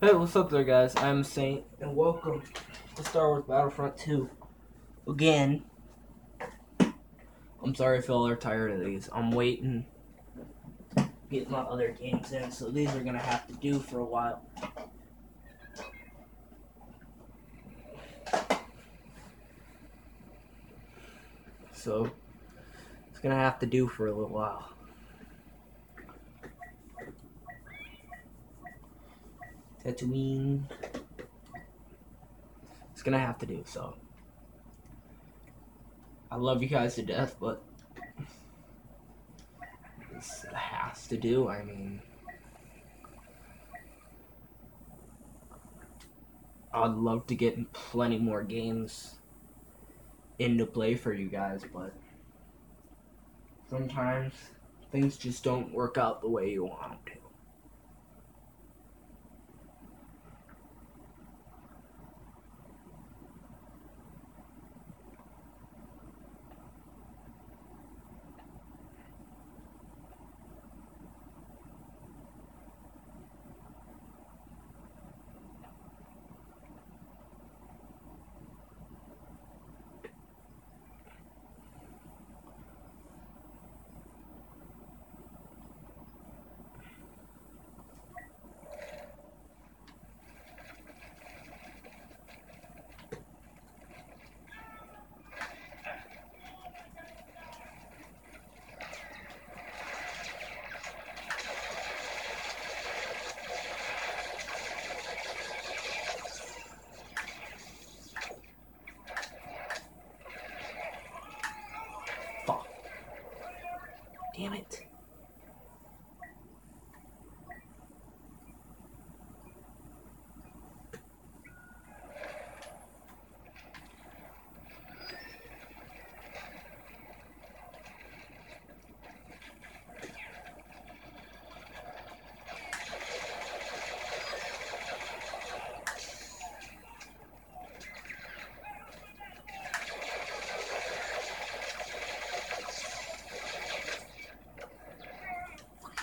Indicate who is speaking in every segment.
Speaker 1: Hey, what's up there, guys? I'm Saint, and welcome to Star Wars Battlefront 2. Again, I'm sorry if y'all are tired of these. I'm waiting to get my other games in, so these are gonna have to do for a while. So, it's gonna have to do for a little while. Tatooine. It's gonna have to do, so. I love you guys to death, but this has to do. I mean, I'd love to get plenty more games into play for you guys, but sometimes things just don't work out the way you want them to. Fuck. Damn it.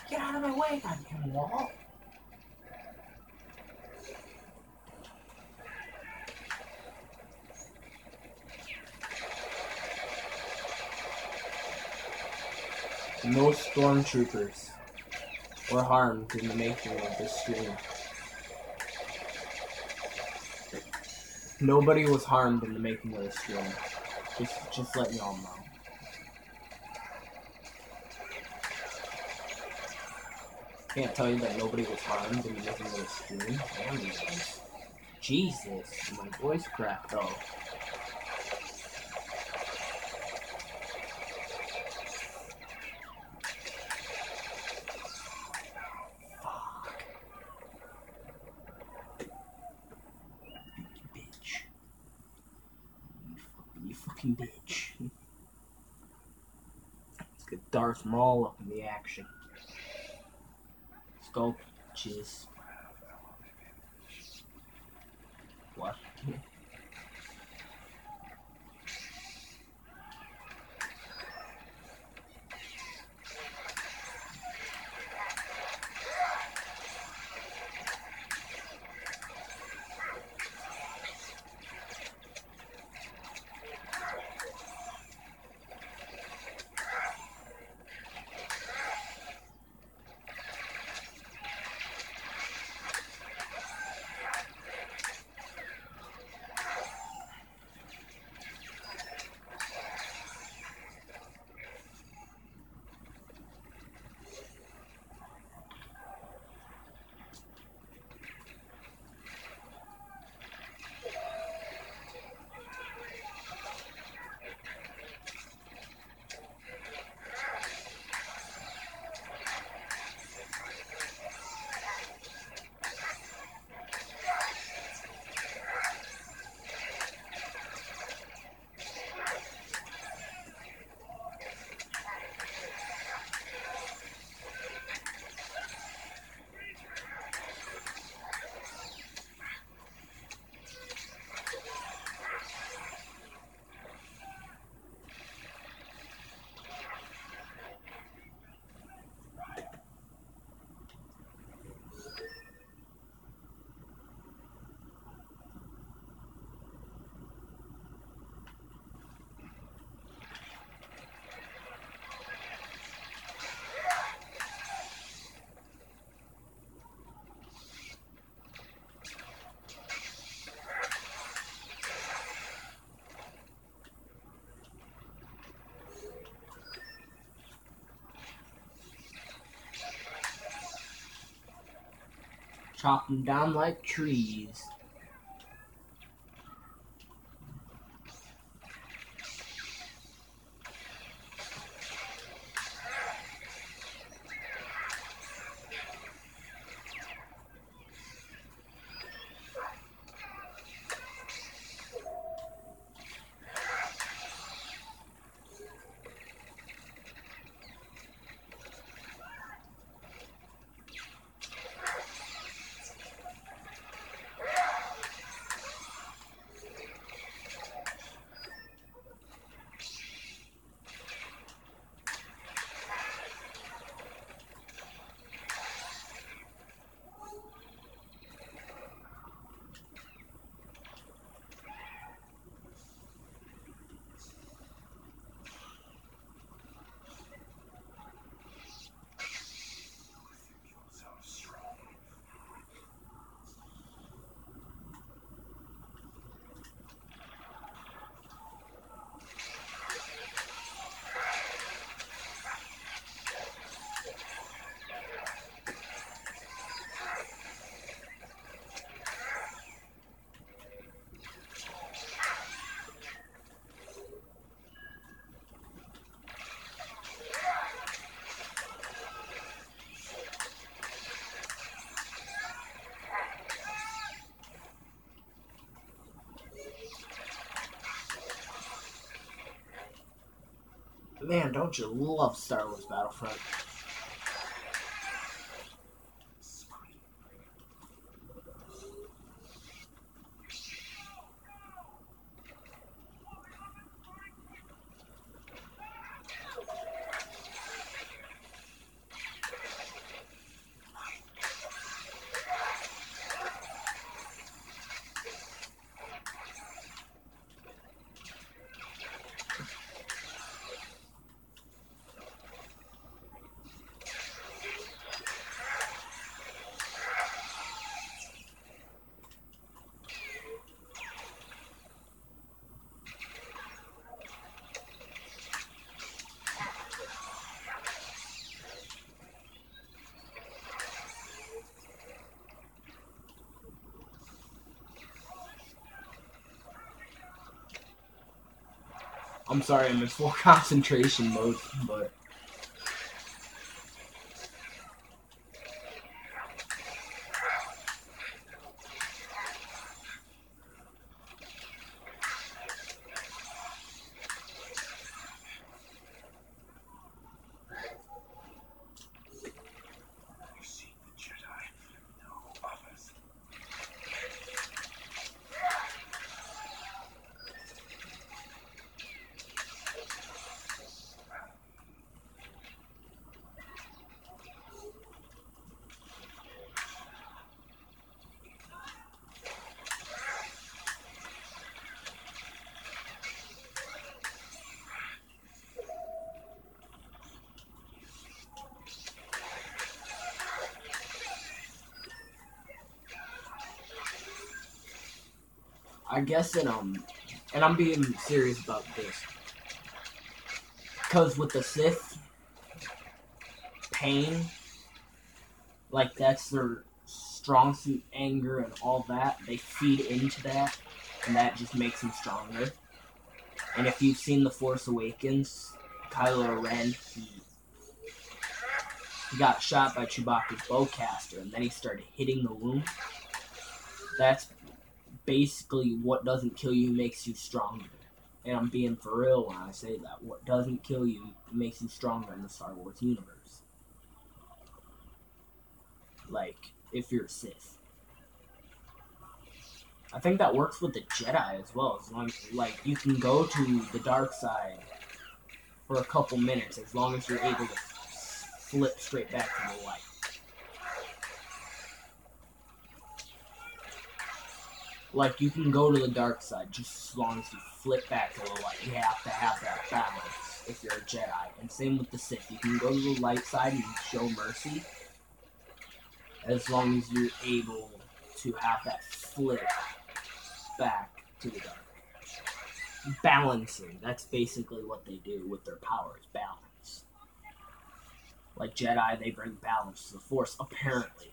Speaker 1: Get out of my way, goddamn wall. No stormtroopers were harmed in the making of this stream. Nobody was harmed in the making of this stream. Just letting y'all know. Can't tell you that nobody was harmed in the making of this stream. Damn you guys. Jesus, my voice cracked though. Fuck. You bitch. You fucking bitch. Let's get Darth Maul up in the action. Let's go, jizz. What? Chop them down like trees. Man, don't you love Star Wars Battlefront? I'm sorry, I'm in full concentration mode, but I guess and I'm being serious about this, because with the Sith, pain, like that's their strong suit, anger and all that, they feed into that, and that just makes them stronger. And if you've seen The Force Awakens, Kylo Ren, he got shot by Chewbacca's bowcaster, and then he started hitting the wound. That's basically what doesn't kill you makes you stronger. And I'm being for real when I say that. What doesn't kill you makes you stronger in the Star Wars universe. Like, if you're a Sith. I think that works with the Jedi as well. As long as, like, you can go to the dark side for a couple minutes as long as you're able to flip straight back to the light. Like, you can go to the dark side just as long as you flip back to the light. You have to have that balance if you're a Jedi. And same with the Sith. You can go to the light side and show mercy as long as you're able to have that flip back to the dark. Balancing. That's basically what they do with their powers. Balance. Like Jedi, they bring balance to the Force, apparently.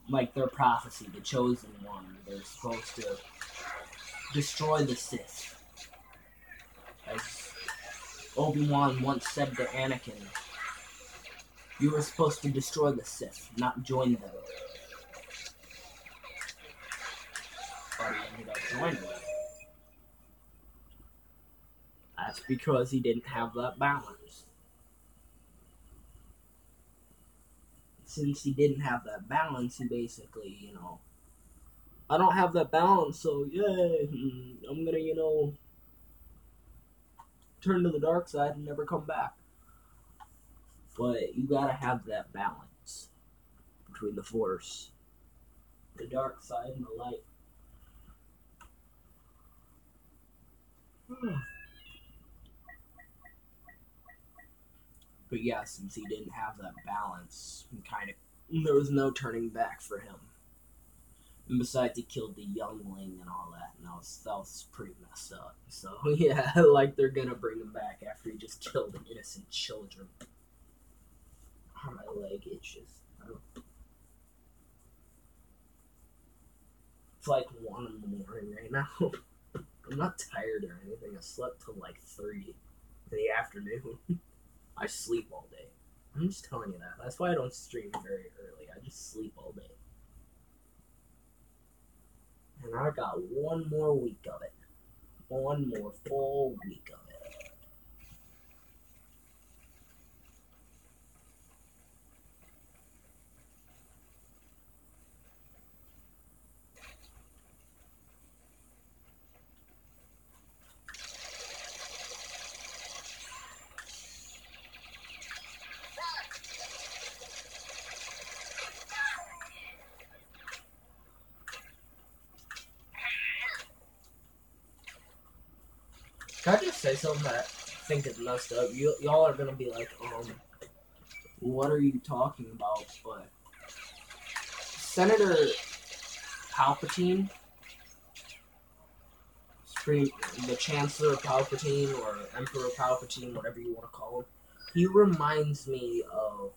Speaker 1: like their prophecy, the chosen one. They're supposed to destroy the Sith. As Obi-Wan once said to Anakin, you were supposed to destroy the Sith, not join them. But he ended up joining them. That's because he didn't have that balance. Since he didn't have that balance, he basically, I don't have that balance, so yay, I'm gonna, turn to the dark side and never come back. But you gotta have that balance between the Force, the dark side, and the light. But yeah, since he didn't have that balance, there was no turning back for him. And besides, he killed the youngling and all that, and that was pretty messed up. So yeah, like they're gonna bring him back after he just killed innocent children. My leg itches. It's like 1 in the morning right now. I'm not tired or anything. I slept till like 3 in the afternoon. I sleep all day. I'm just telling you that. That's why I don't stream very early. I just sleep all day. And I got 1 more week of it. 1 more full week of it. Can I just say something that I think is messed up? Y'all are gonna be like, what are you talking about? But Senator Palpatine, the Chancellor Palpatine, or Emperor Palpatine, whatever you want to call him, he reminds me of,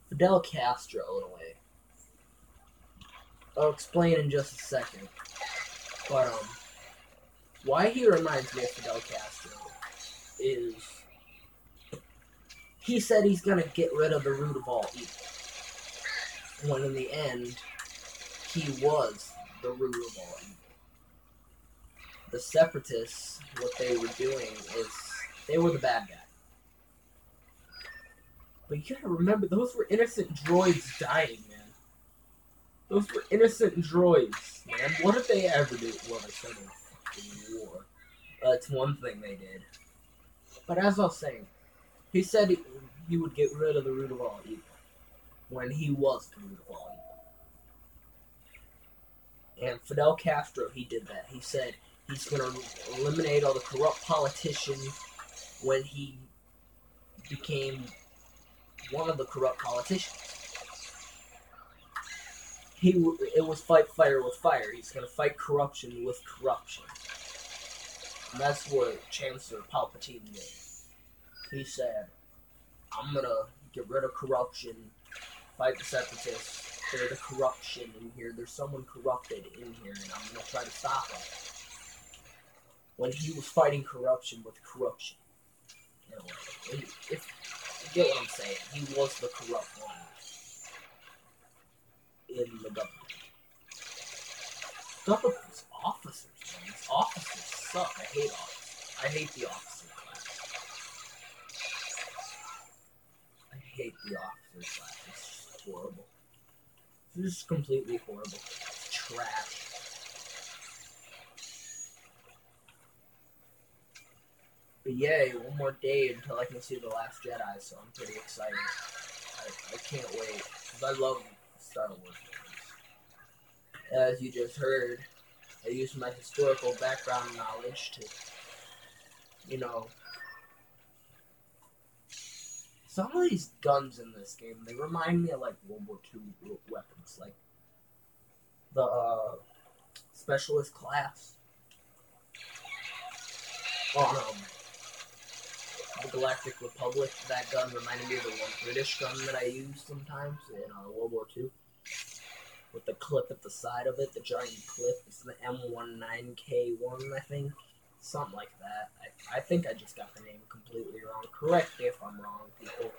Speaker 1: Fidel Castro in a way. I'll explain in just a second. But, why he reminds me of Fidel Castro is he said he's gonna get rid of the root of all evil. When in the end, he was the root of all evil. The Separatists, what they were doing is they were the bad guy. But you gotta remember, those were innocent droids dying, man. Those were innocent droids, man. What did they ever do? Well, they started a fucking war. That's one thing they did. But as I was saying, he said he would get rid of the root of all evil. When he was the root of all evil. And Fidel Castro, he did that. He said he's going to eliminate all the corrupt politicians when he became one of the corrupt politicians. It was fight fire with fire. He's going to fight corruption with corruption. And that's what Chancellor Palpatine did. He said, I'm going to get rid of corruption, fight the Separatists. There's the corruption in here. There's someone corrupted in here, and I'm going to try to stop him. When he was fighting corruption with corruption. If you get what I'm saying, he was the corrupt one in the government. These officers, man. These officers suck. I hate officers. I hate the officer class. I hate the officer class. It's just horrible. It's just completely horrible. It's trash. But yay, 1 more day until I can see The Last Jedi, so I'm pretty excited. I can't wait, because I love Star Wars movies. As you just heard, I used my historical background knowledge to, some of these guns in this game, they remind me of, like, World War II weapons, like the Specialist class on the Galactic Republic. That gun reminded me of the one British gun that I used sometimes in World War II. With the clip at the side of it, the giant clip. It's the M19K1, I think. Something like that. I think I just got the name completely wrong. Correct me if I'm wrong, people.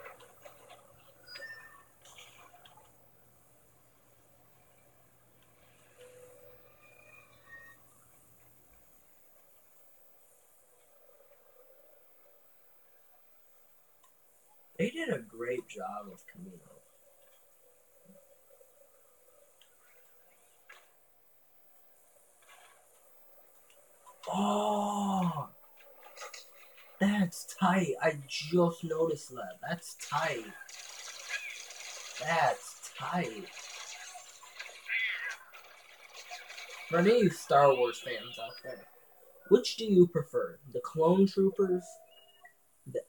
Speaker 1: They did a great job with Camino. Oh, that's tight. I just noticed that. That's tight. That's tight. For any of you Star Wars fans out there, which do you prefer? The Clone Troopers, the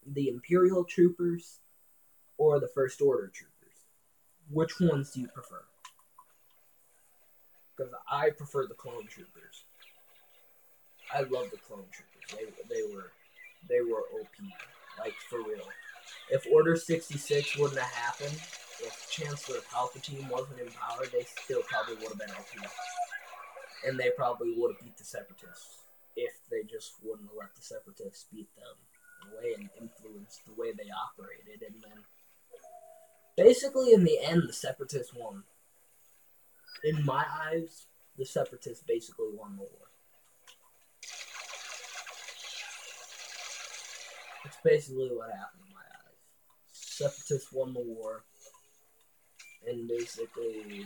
Speaker 1: the Imperial Troopers, or the First Order Troopers? Which ones do you prefer? Because I prefer the Clone Troopers. I love the Clone Troopers. They were OP, like for real. If Order 66 wouldn't have happened, if Chancellor Palpatine wasn't in power, they still probably would have been OP, and they probably would have beat the Separatists if they just wouldn't have let the Separatists beat them away and influence the way they operated. And then, basically, in the end, the Separatists won. In my eyes, the Separatists basically won the war. It's basically what happened in my eyes. Separatists won the war, and basically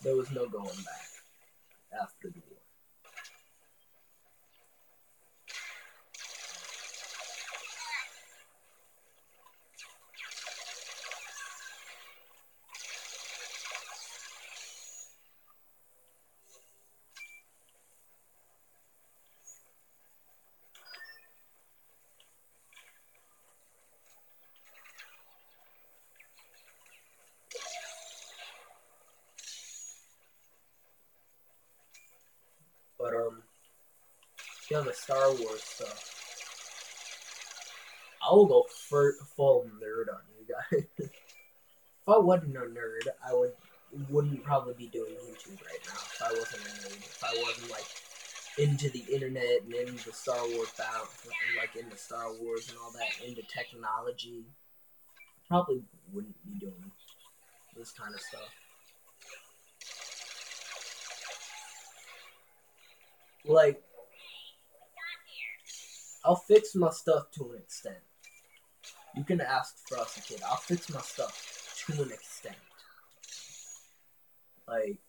Speaker 1: there was no going back after the war. But yeah, the Star Wars stuff. I will go full nerd on you guys. If I wasn't a nerd, I wouldn't probably be doing YouTube right now. If I wasn't a nerd, if I wasn't like into the internet and into the Star Wars battle, like into Star Wars and all that, into technology, I probably wouldn't be doing this kind of stuff. Like, I'll fix my stuff to an extent. You can ask Frosty Kid. I'll fix my stuff to an extent. Like,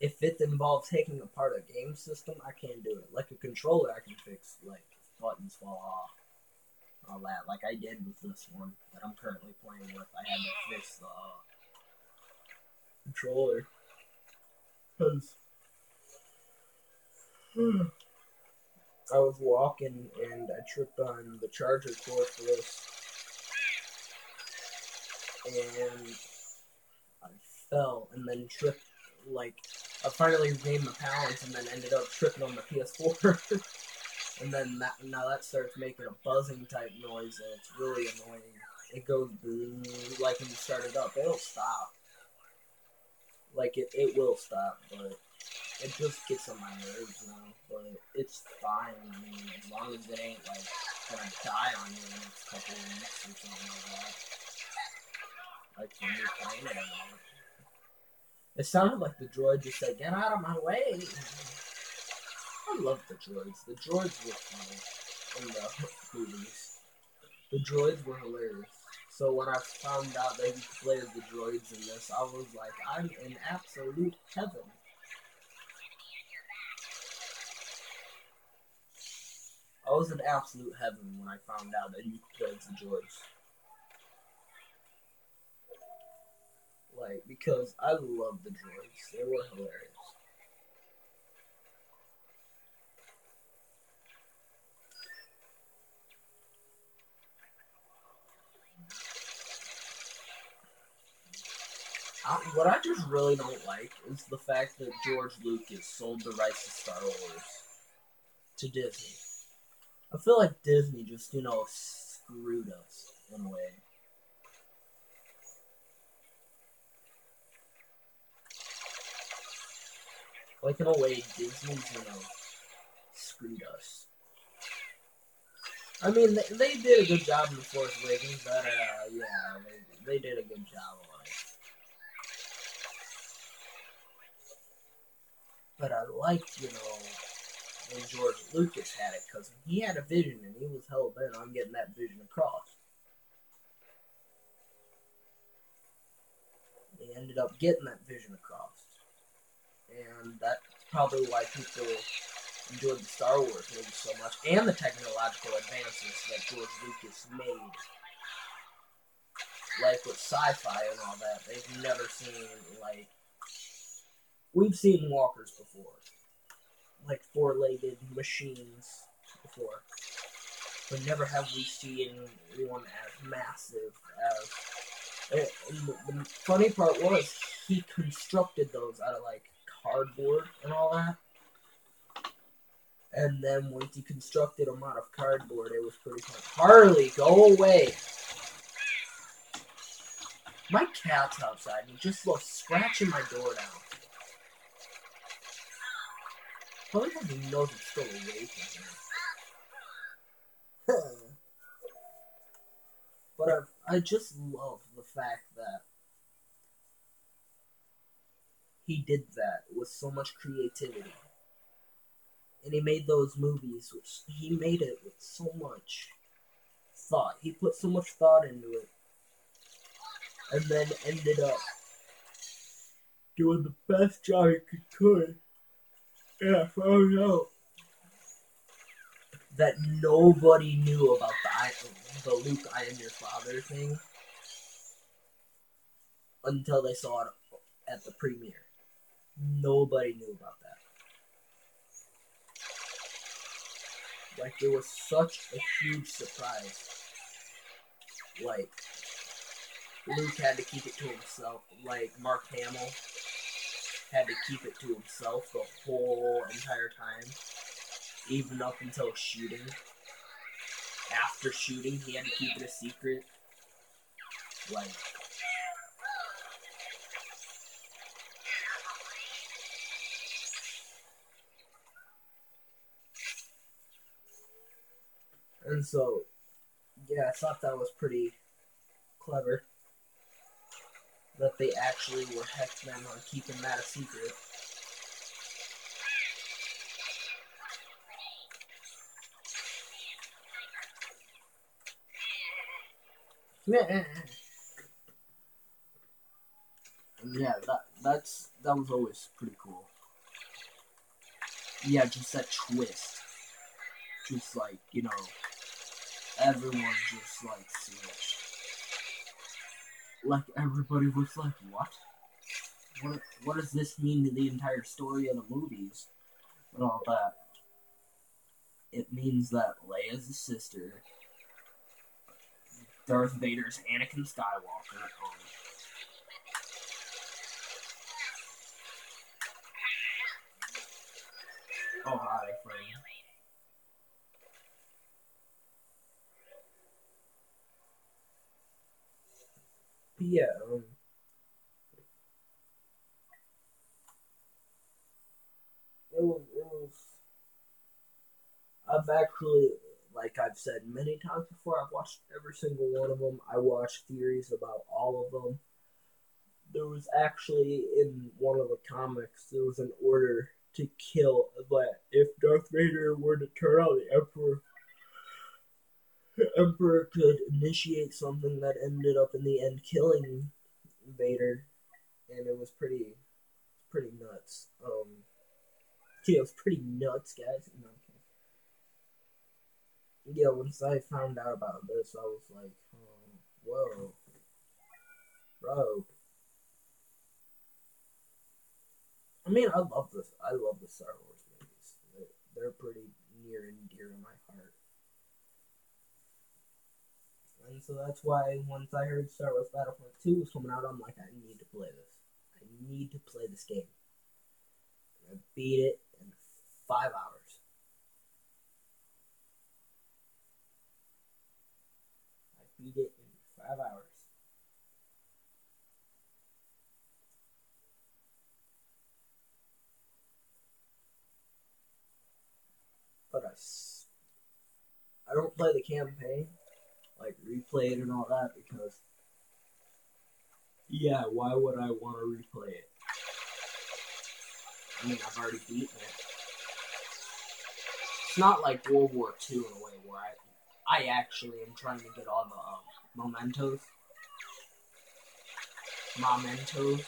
Speaker 1: if it involves taking apart a game system, I can't do it. Like a controller, I can fix, like, if buttons fall off, all that. Like I did with this one that I'm currently playing with. I had to fix the controller. Because I was walking and I tripped on the charger cord for this. And I fell and then tripped, like, I finally regained my balance and then ended up tripping on the PS4. And then now that starts making a buzzing type noise and it's really annoying. It goes like when you start it up, it'll stop. Like it will stop, but it just gets on my nerves now. But it's fine. I mean, as long as it ain't like gonna die on you in the next couple of weeks or something like that. Like when you're playing it or not. It sounded like the droid just said, "Get out of my way." I love the droids. The droids were funny in the movies. The droids were hilarious. So when I found out that you could play as the droids in this, I was like, I'm in absolute heaven. I was in absolute heaven when I found out that you could play as the droids. Like, because I love the droids. They were hilarious. What I just really don't like is the fact that George Lucas sold the rights to Star Wars to Disney. I feel like Disney just, screwed us in a way. Like, in a way, Disney's, screwed us. I mean, they did a good job in The Force Awakens, but, yeah, they did a good job on it. But I liked, when George Lucas had it, because he had a vision, and he was hell-bent on getting that vision across. They ended up getting that vision across. And that's probably why people enjoyed the Star Wars movies so much, and the technological advances that George Lucas made. Like with sci-fi and all that, they've never seen, we've seen walkers before. Like four-legged machines before. But never have we seen one as massive as... And the funny part was, he constructed those out of, cardboard and all that. And then once he constructed them out of cardboard, it was pretty fun. Harley, go away! My cat's outside and he just loves scratching my door down. Probably because he knows it's still awake in here. But I just love the fact that he did that with so much creativity. And he made those movies, which he made it with so much thought. He put so much thought into it. And then ended up doing the best job he could. Yeah, I found out that nobody knew about the Luke, I am your father thing until they saw it at the premiere. Nobody knew about that. Like, it was such a huge surprise. Like, Luke had to keep it to himself. Like, Mark Hamill had to keep it to himself the whole entire time. Even up until shooting. After shooting, he had to keep it a secret. Like... And so, yeah, I thought that was pretty clever. That they actually were heck-bent on keeping that a secret. Yeah, that was always pretty cool. Yeah, just that twist. Just like, everyone just switched. Like everybody was like, what? What does this mean to the entire story of the movies and all that? It means that Leia's the sister. Darth Vader's Anakin Skywalker. Oh, hi, friend. Yeah, it was, I've actually, like I've said many times before, I've watched every single one of them. I watched theories about all of them. There was actually, in one of the comics, there was an order to kill, but if Darth Vader were to turn out the Emperor could initiate something that ended up in the end killing Vader, and it was pretty nuts. Yeah, it was pretty nuts, guys. Yeah, once I found out about this, I was like, oh, whoa, bro. I mean, I love this. I love the Star Wars movies. They're pretty near and dear to my heart. And so that's why once I heard Star Wars Battlefront 2 was coming out, I'm like, I need to play this. I need to play this game. And I beat it in 5 hours. I beat it in 5 hours. But I don't play the campaign, like replay it and all that, because yeah, why would I want to replay it? I mean, I've already beaten it. It's not like World War II in a way where I actually am trying to get all the mementos. Mementos.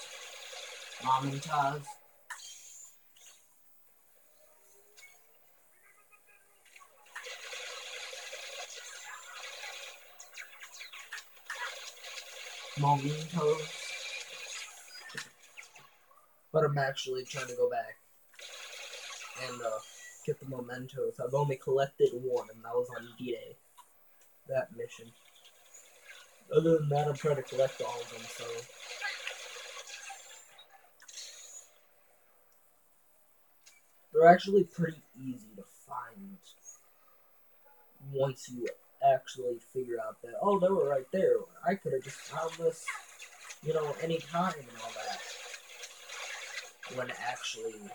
Speaker 1: But I'm actually trying to go back and get the mementos. I've only collected one, and that was on D-Day. That mission. Other than that, I'm trying to collect all of them, so... They're actually pretty easy to find once you actually figure out that, oh, they were right there. I could have just found this, any time and all that. When actually...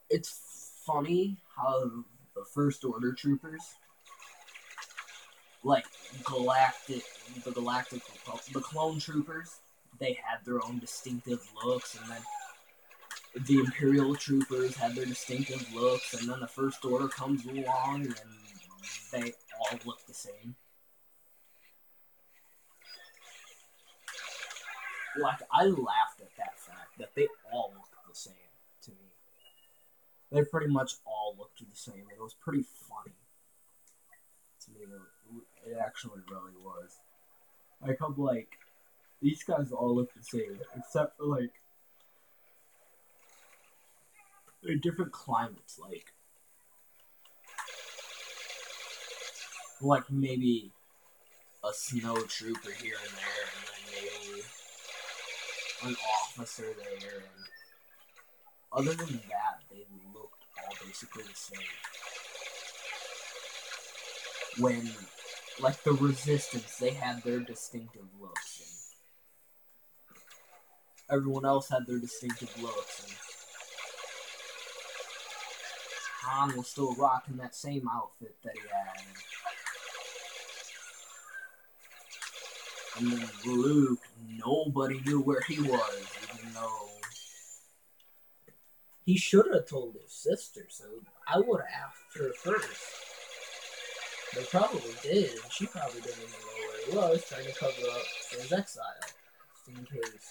Speaker 1: It's funny how the First Order troopers, like the clone troopers, they had their own distinctive looks, and then the Imperial troopers had their distinctive looks, and then the First Order comes along, and they all look the same. Like, I laughed at that fact, that they all looked the same to me. They pretty much all looked the same. It was pretty funny to me. It actually really was. Like, I'm like, these guys all look the same, except for, like, they're different climates, like maybe a snow trooper here and there, and then maybe an officer there, and other than that, they looked all basically the same. When, like, the Resistance, they had their distinctive looks, and everyone else had their distinctive looks, and Han was still rocking that same outfit that he had, and then Luke, nobody knew where he was, even though he should have told his sister, so I would have asked her first. They probably did, and she probably didn't even know where he was, trying to cover up his exile, just in case.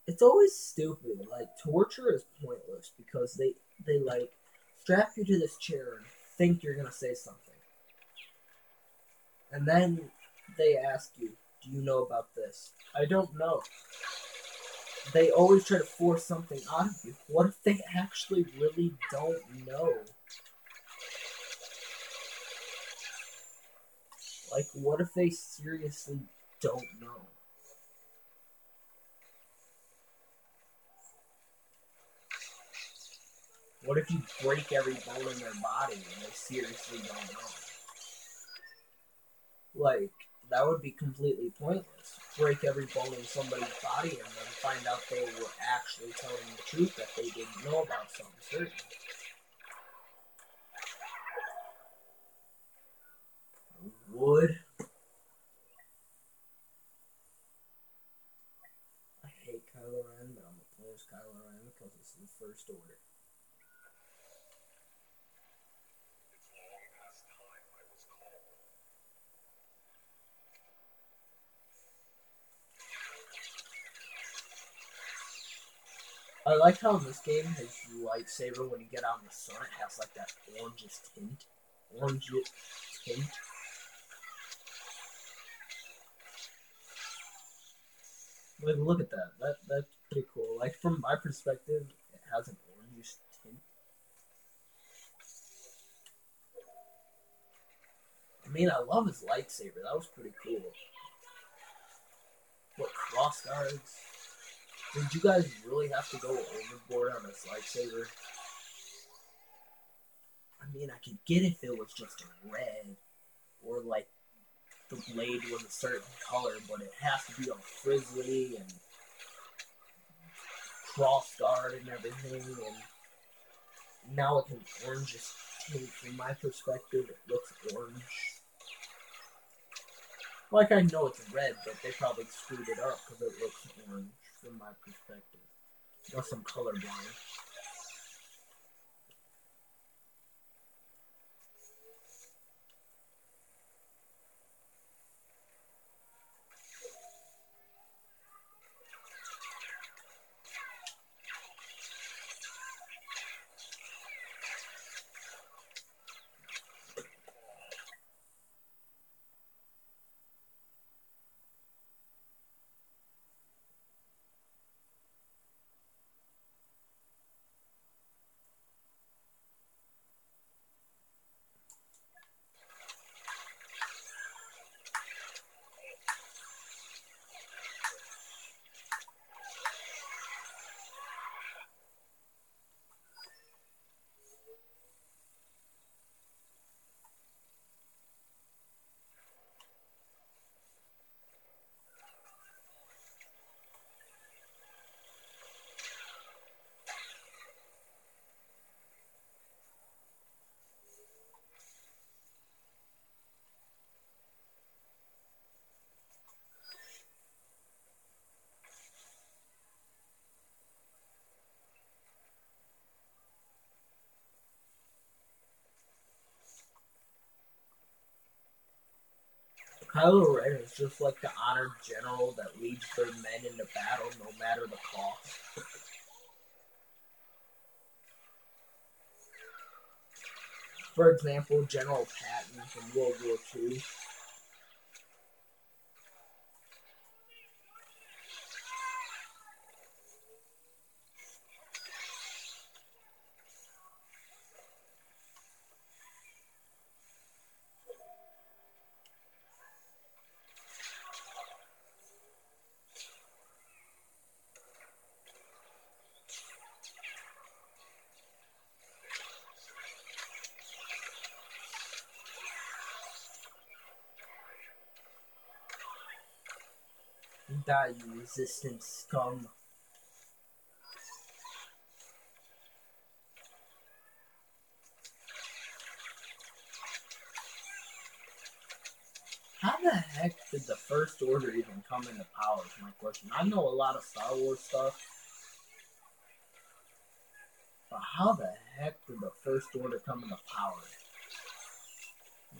Speaker 1: It's always stupid. Like, torture is pointless because they like strap you to this chair and think you're gonna say something, and then they ask you, "Do you know about this?" I don't know. They always try to force something out of you. What if they actually really don't know? Like, what if they seriously don't know? What if you break every bone in their body and they seriously don't know? Like, that would be completely pointless. Break every bone in somebody's body and then find out they were actually telling the truth that they didn't know about something certain. Would. I hate Kylo Ren, but I'm gonna play as Kylo Ren because it's the First Order. I like how in this game his lightsaber, when you get out in the sun, it has like that orangish tint. Like, look at that. That's pretty cool. Like, from my perspective, it has an orangish tint. I mean, I love his lightsaber. That was pretty cool. What, cross guards? Did you guys really have to go overboard on this lightsaber? I mean, I could get if it was just red, or like the blade was a certain color, but it has to be all frizzly and cross guard and everything. And now it's an orangish tint. From my perspective, it looks orange. Like, I know it's red, but they probably screwed it up because it looks orange from my perspective. Unless I'm colorblind. Kylo Ren is just like the honored general that leads their men into battle no matter the cost. For example, General Patton from World War II. Die, you resistance scum. How the heck did the First Order even come into power is my question. I know a lot of Star Wars stuff, but how the heck did the First Order come into power?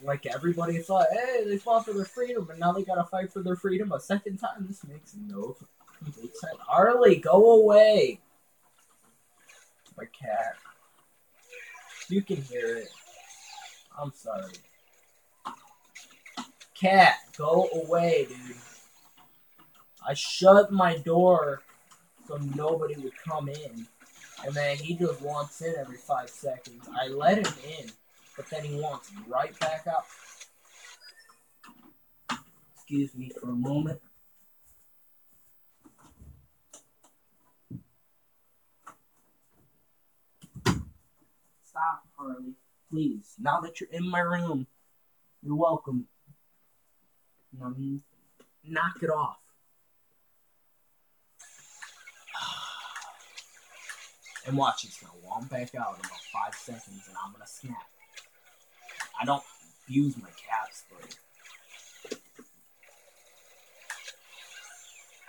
Speaker 1: Like, everybody thought, hey, they fought for their freedom, and now they gotta fight for their freedom a second time. This makes no complete sense. Harley, go away! My cat. You can hear it. I'm sorry. Cat, go away, dude. I shut my door so nobody would come in. And then he just wants in every 5 seconds. I let him in, but then he wants right back out. Excuse me for a moment. Stop, Harley. Please. Now that you're in my room, you're welcome. Knock it off. And watch, he's gonna walk back out in about 5 seconds, and I'm gonna snap. I don't abuse my cats, but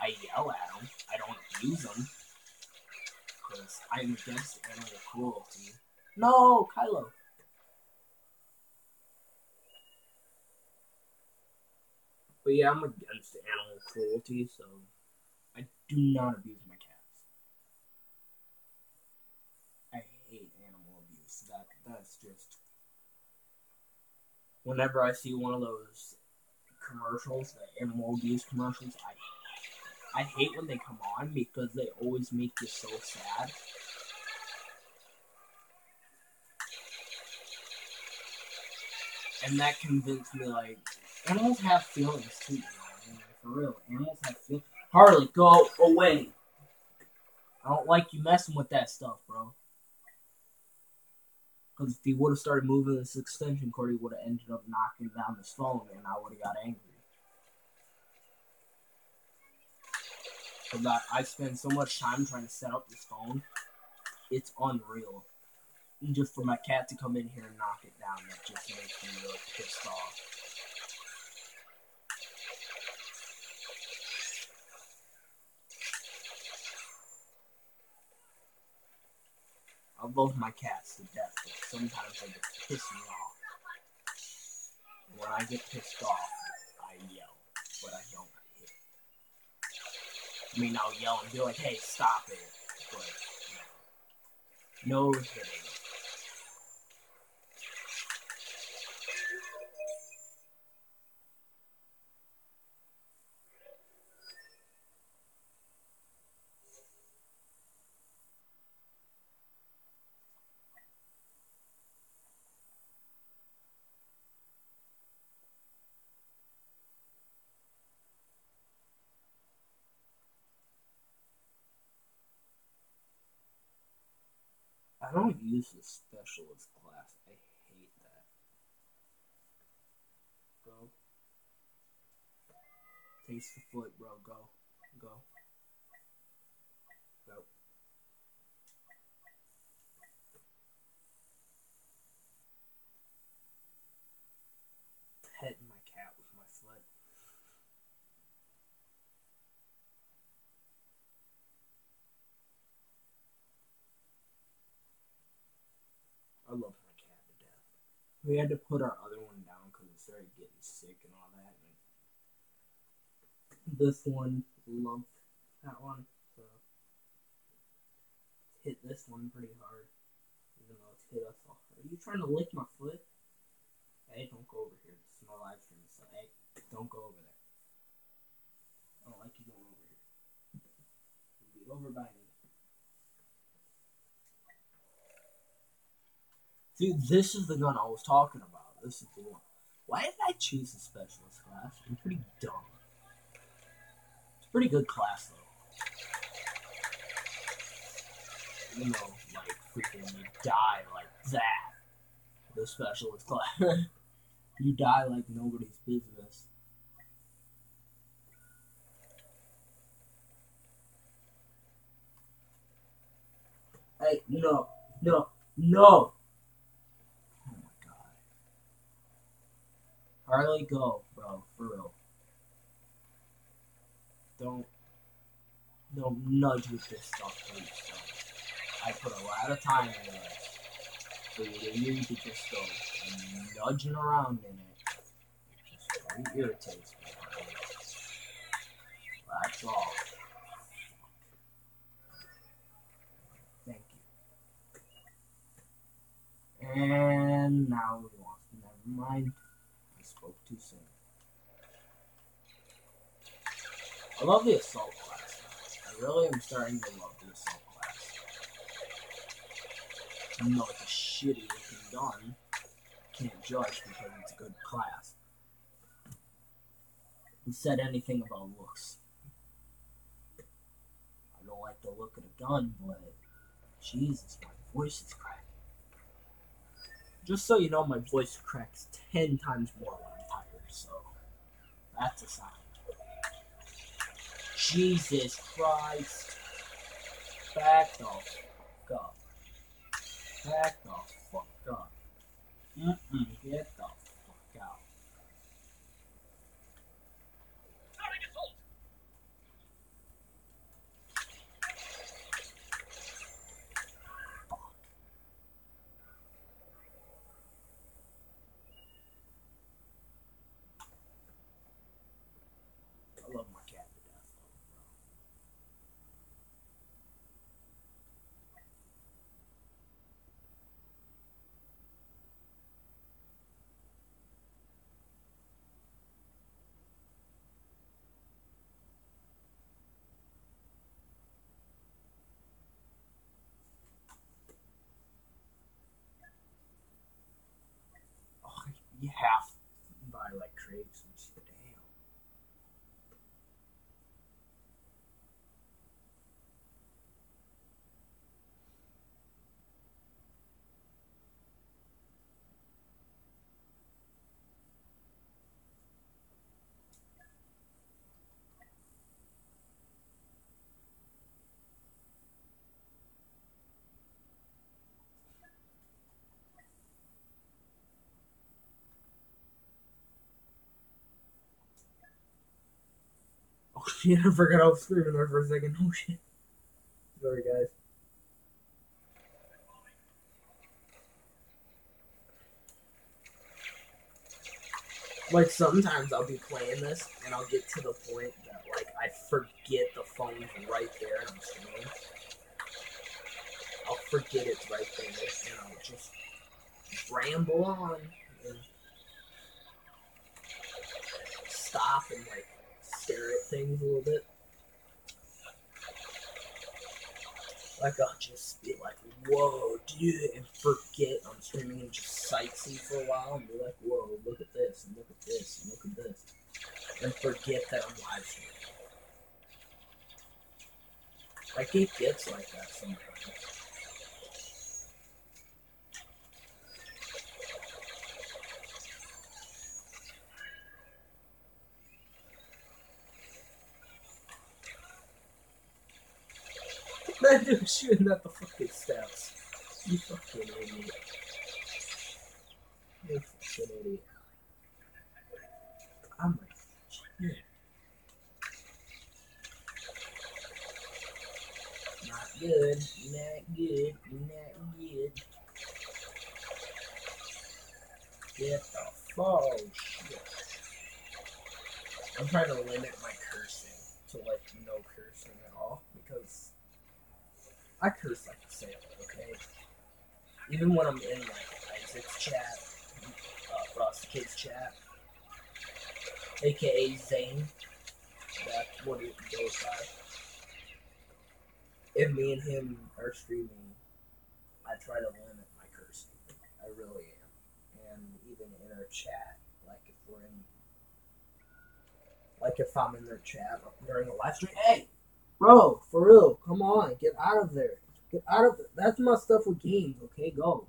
Speaker 1: I yell at them. I don't abuse them because I'm against animal cruelty. No, Kylo. But yeah, I'm against animal cruelty, so I do not abuse my cats. That's just whenever I see one of those commercials, the animal abuse commercials, I hate when they come on because they always make you so sad. And that convinced me, like, animals have feelings too, you know? I mean, like, for real, animals have feelings. Harley, go away. I don't like you messing with that stuff, bro. Because if he would have started moving this extension cord, he would have ended up knocking down his phone, and I would have got angry. Because I spend so much time trying to set up this phone, it's unreal. And just for my cat to come in here and knock it down, that just makes me really pissed off. I love my cats to death, but sometimes they just piss me off. And when I get pissed off, I yell, but I don't hit. I mean, I'll yell and be like, hey, stop it, but no hitting. I don't use the specialist class. I hate that. Go. Taste the foot, bro. Go. Go. Go. Petting my cat with my foot. I love my cat to death. We had to put our other one down because it started getting sick and all that. And this one loved that one, so hit this one pretty hard, even though it's hit us all. Are you trying to lick my foot? Hey, don't go over here. This is my live stream, so hey, don't go over there. I don't like you going over here. You'll be over by me. See, this is the gun I was talking about. This is the one. Why did I choose the specialist class? I'm pretty dumb. It's a pretty good class, though. Even though, like, freaking you die like that. The specialist class. You die like nobody's business. Hey, no. No. No! Oh my god. Harley, go, bro. For real. Don't nudge with this stuff, please. I put a lot of time into this. So you need to just go nudging around in it. It just really irritates me. That's all. Thank you. And now we want. Never mind. I spoke too soon. I love the assault class. I really am starting to love the assault class. Even though it's a shitty looking gun, I can't judge because it's a good class. Who said anything about looks? I don't like the look of the gun, but Jesus, my voice is cracking. Just so you know, my voice cracks 10 times more when I'm tired, so that's a sign. Jesus Christ. Back the fuck up. Back the fuck up. Get the fuck out. I love my cat to death. You have to buy like crates and shit. Damn. Oh shit! I forgot I was screaming there for a second. Oh shit! Sorry, guys. Like sometimes I'll be playing this and I'll get to the point that like I forget the phone's right there and I'm streaming. I'll forget it's right there and I'll just ramble on and stop and like stare at things a little bit. Like I'll just be like, whoa, dude, and forget I'm streaming and just sightsee for a while and be like, whoa, look at this and look at this and look at this. And forget that I'm live streaming. Like it gets like that sometimes. That dude shooting at the fucking steps. You fucking idiot. You fucking idiot. I'm like, shit. Not good. Not good. Not good. Get the fuck shit. I'm trying to limit my cursing to like no cursing at all because I curse like a sailor, okay? Even when I'm in like Isaac's chat, Frosty Kids chat, aka Zane, that's what it goes by. If me and him are streaming, I try to limit my cursing. I really am. And even in our chat, like if we're in, like if I'm in their chat during a live stream, hey, bro, for real, come on, get out of there. Get out of there. That's my stuff with games, okay? Go.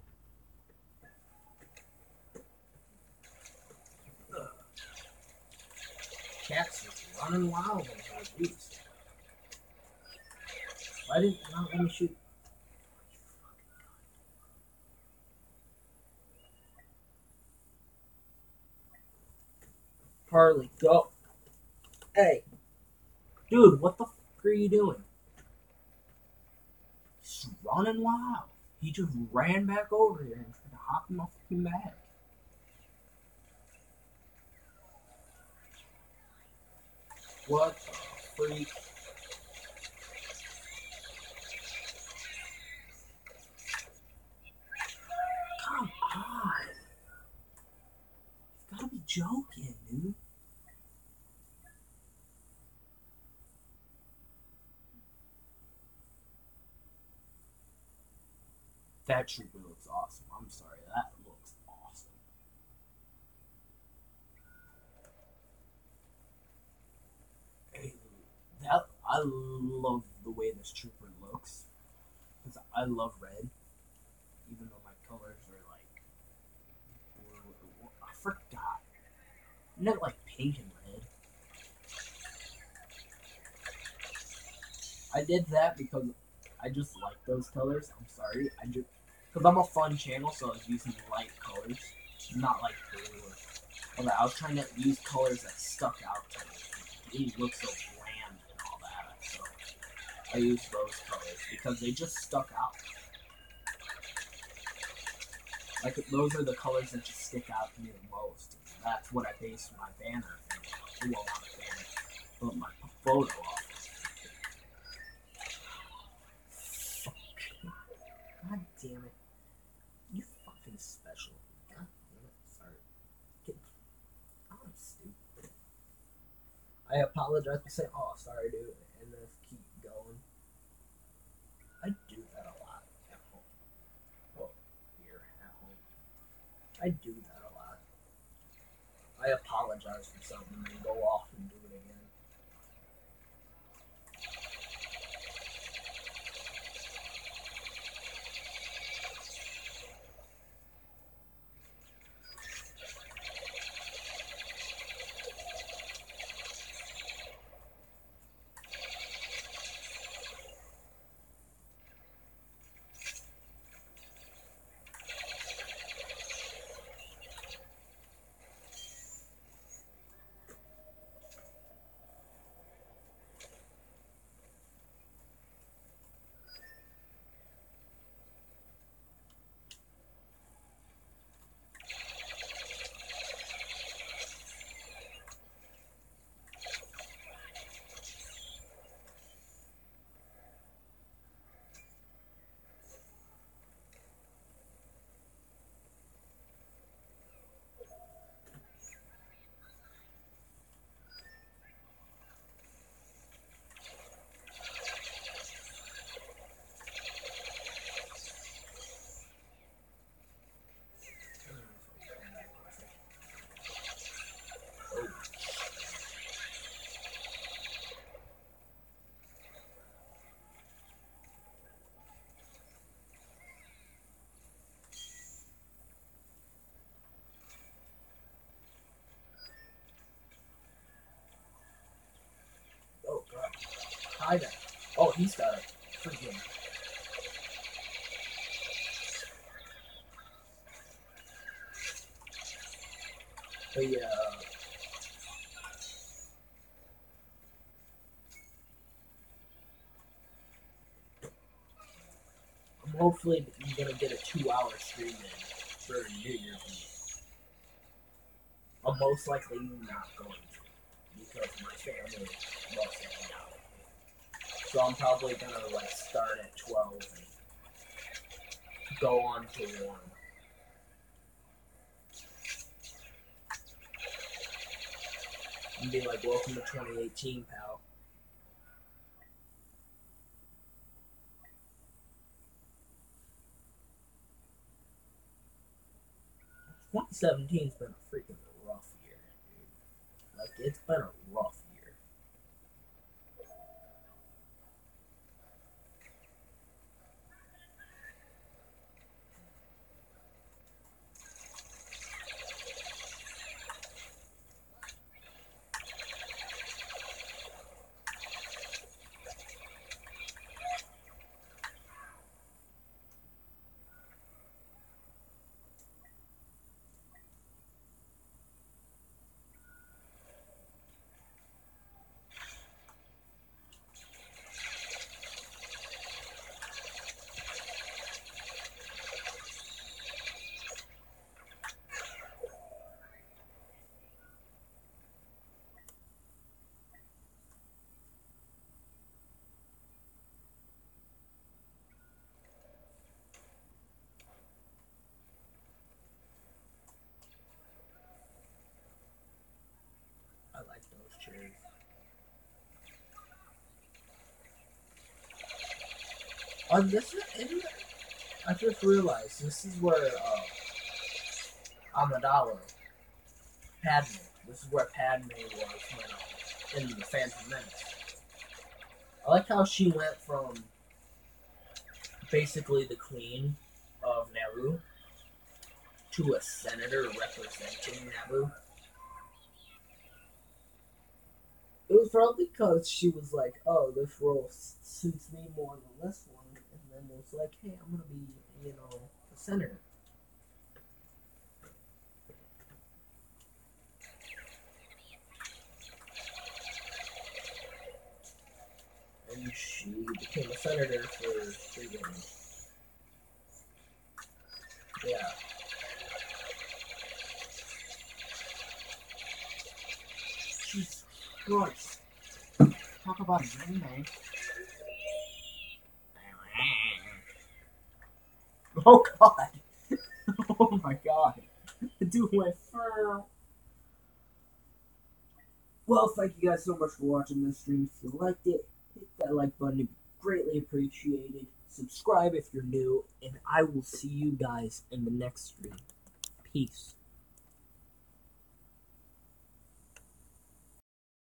Speaker 1: Cats was running wild when I was loose. Why didn't you not let me shoot? Harley, go. Hey, dude, what the fuck are you doing? He's running wild. He just ran back over here and tried to hop in my fucking bag. What the freak? Come on. You gotta be joking, dude. That trooper looks awesome. I'm sorry, that looks awesome. Hey, that I love the way this trooper looks. Cause I love red, even though my colors are like blue. I forgot. Isn't it like pink and red? I did that because I just like those colors. I'm sorry. I just because I'm a fun channel, so I was using light colors, not like blue. Or I was trying to use colors that stuck out to me. They look so bland and all that. So I used those colors because they just stuck out. Like those are the colors that just stick out to me the most. That's what I based my banner thing on. Well, not a banner, but my photo off. God damn it. You fucking special. God damn it. Sorry. I'm stupid. I apologize for saying, oh, sorry, dude, and then keep going. I do that a lot at home. Well, here at home. I do that a lot. I apologize for something and then go off and do it again. Oh god. Hi there. Oh, he's got it. Freaking. But yeah. I'm hopefully gonna get a 2-hour stream in for New Year's Eve. I'm most likely not going to because my family loves hanging out with me. So I'm probably gonna like start at 12 and go on to 1. And be like, welcome to 2018, pal. 2017's been a freaking rough year, dude. Like, it's been a rough year. I like those chairs. This is, I just realized this is where Amidala, Padme. This is where Padme was when in the Phantom Menace. I like how she went from basically the queen of Naboo to a senator representing Naboo. It was probably because she was like, oh, this role suits me more than this one. And then it was like, hey, I'm going to be, a senator. And she became a senator for freaking. Yeah. Jesus Christ. Talk about a gangbang. Oh god. Oh my god. The dude went fur. Well, thank you guys so much for watching this stream. If you liked it, hit that like button. It'd be greatly appreciated. Subscribe if you're new, and I will see you guys in the next stream. Peace.